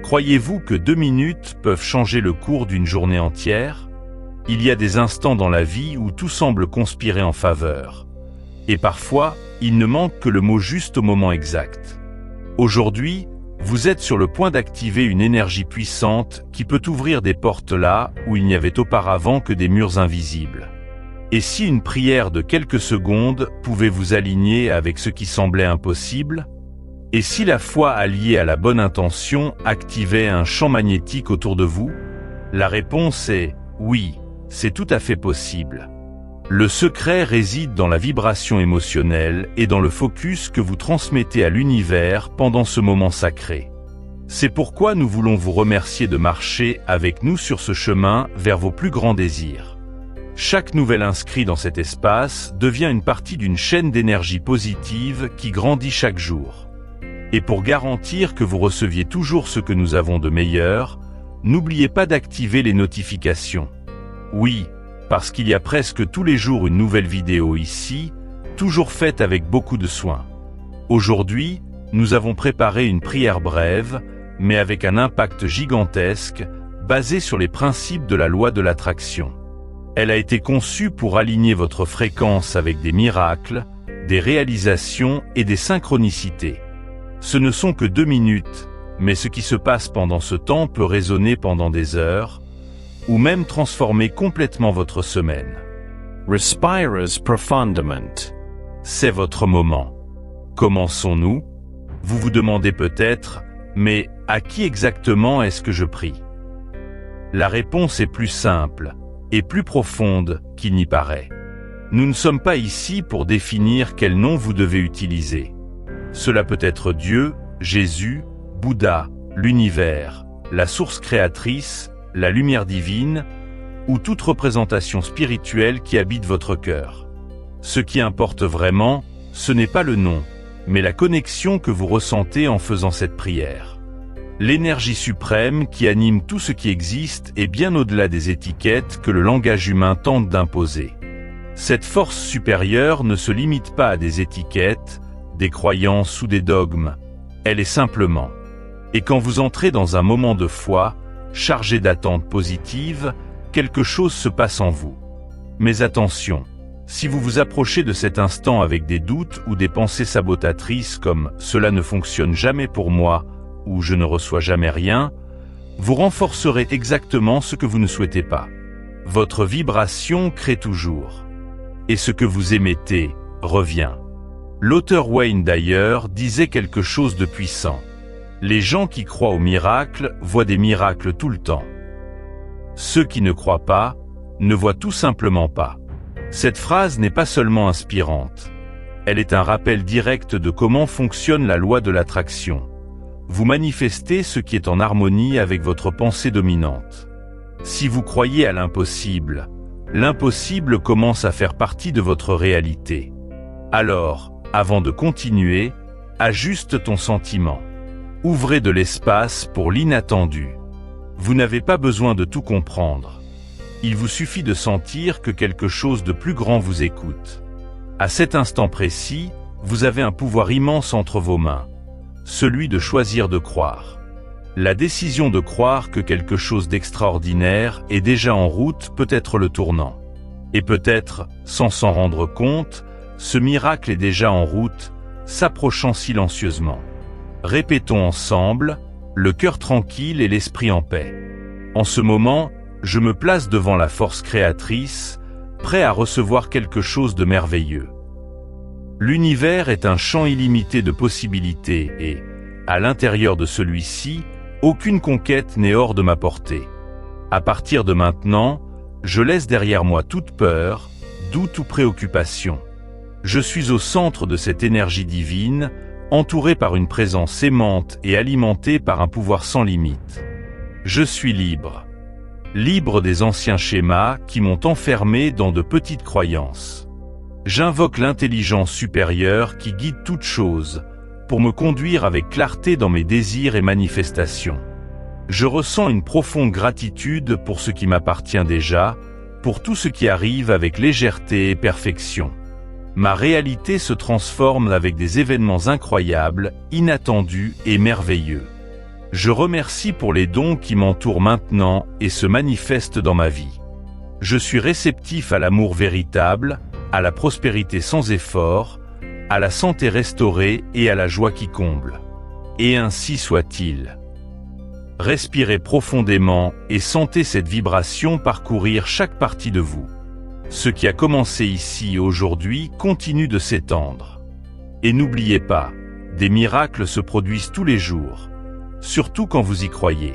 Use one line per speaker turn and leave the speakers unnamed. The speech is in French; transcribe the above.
Croyez-vous que 2 minutes peuvent changer le cours d'une journée entière? Il y a des instants dans la vie où tout semble conspirer en faveur. Et parfois, il ne manque que le mot juste au moment exact. Aujourd'hui, vous êtes sur le point d'activer une énergie puissante qui peut ouvrir des portes là où il n'y avait auparavant que des murs invisibles. Et si une prière de quelques secondes pouvait vous aligner avec ce qui semblait impossible? Et si la foi alliée à la bonne intention activait un champ magnétique autour de vous? La réponse est oui, c'est tout à fait possible. Le secret réside dans la vibration émotionnelle et dans le focus que vous transmettez à l'univers pendant ce moment sacré. C'est pourquoi nous voulons vous remercier de marcher avec nous sur ce chemin vers vos plus grands désirs. Chaque nouvel inscrit dans cet espace devient une partie d'une chaîne d'énergie positive qui grandit chaque jour. Et pour garantir que vous receviez toujours ce que nous avons de meilleur, n'oubliez pas d'activer les notifications. Oui, parce qu'il y a presque tous les jours une nouvelle vidéo ici, toujours faite avec beaucoup de soin. Aujourd'hui, nous avons préparé une prière brève, mais avec un impact gigantesque, basée sur les principes de la loi de l'attraction. Elle a été conçue pour aligner votre fréquence avec des miracles, des réalisations et des synchronicités. Ce ne sont que 2 minutes, mais ce qui se passe pendant ce temps peut résonner pendant des heures, ou même transformer complètement votre semaine.
Respirez profundament.
C'est votre moment. Commençons-nous? Vous vous demandez peut-être, mais à qui exactement est-ce que je prie? La réponse est plus simple et plus profonde qu'il n'y paraît. Nous ne sommes pas ici pour définir quel nom vous devez utiliser. Cela peut être Dieu, Jésus, Bouddha, l'univers, la source créatrice, la lumière divine, ou toute représentation spirituelle qui habite votre cœur. Ce qui importe vraiment, ce n'est pas le nom, mais la connexion que vous ressentez en faisant cette prière. L'énergie suprême qui anime tout ce qui existe est bien au-delà des étiquettes que le langage humain tente d'imposer. Cette force supérieure ne se limite pas à des étiquettes, des croyances ou des dogmes, elle est simplement. Et quand vous entrez dans un moment de foi, chargé d'attentes positives, quelque chose se passe en vous. Mais attention, si vous vous approchez de cet instant avec des doutes ou des pensées sabotatrices comme « cela ne fonctionne jamais pour moi » ou « je ne reçois jamais rien », vous renforcerez exactement ce que vous ne souhaitez pas. Votre vibration crée toujours. Et ce que vous émettez revient. L'auteur Wayne Dyer disait quelque chose de puissant. Les gens qui croient aux miracles voient des miracles tout le temps. Ceux qui ne croient pas, ne voient tout simplement pas. Cette phrase n'est pas seulement inspirante. Elle est un rappel direct de comment fonctionne la loi de l'attraction. Vous manifestez ce qui est en harmonie avec votre pensée dominante. Si vous croyez à l'impossible, l'impossible commence à faire partie de votre réalité. Alors, avant de continuer, ajuste ton sentiment. Ouvrez de l'espace pour l'inattendu. Vous n'avez pas besoin de tout comprendre. Il vous suffit de sentir que quelque chose de plus grand vous écoute. À cet instant précis, vous avez un pouvoir immense entre vos mains, celui de choisir de croire. La décision de croire que quelque chose d'extraordinaire est déjà en route peut être le tournant. Et peut-être, sans s'en rendre compte, ce miracle est déjà en route, s'approchant silencieusement. Répétons ensemble, le cœur tranquille et l'esprit en paix. En ce moment, je me place devant la force créatrice, prêt à recevoir quelque chose de merveilleux. L'univers est un champ illimité de possibilités et, à l'intérieur de celui-ci, aucune conquête n'est hors de ma portée. À partir de maintenant, je laisse derrière moi toute peur, doute ou préoccupation. Je suis au centre de cette énergie divine, entouré par une présence aimante et alimenté par un pouvoir sans limite. Je suis libre. Libre des anciens schémas qui m'ont enfermé dans de petites croyances. J'invoque l'intelligence supérieure qui guide toute chose, pour me conduire avec clarté dans mes désirs et manifestations. Je ressens une profonde gratitude pour ce qui m'appartient déjà, pour tout ce qui arrive avec légèreté et perfection. Ma réalité se transforme avec des événements incroyables, inattendus et merveilleux. Je remercie pour les dons qui m'entourent maintenant et se manifestent dans ma vie. Je suis réceptif à l'amour véritable, à la prospérité sans effort, à la santé restaurée et à la joie qui comble. Et ainsi soit-il. Respirez profondément et sentez cette vibration parcourir chaque partie de vous. Ce qui a commencé ici aujourd'hui continue de s'étendre. Et n'oubliez pas, des miracles se produisent tous les jours, surtout quand vous y croyez.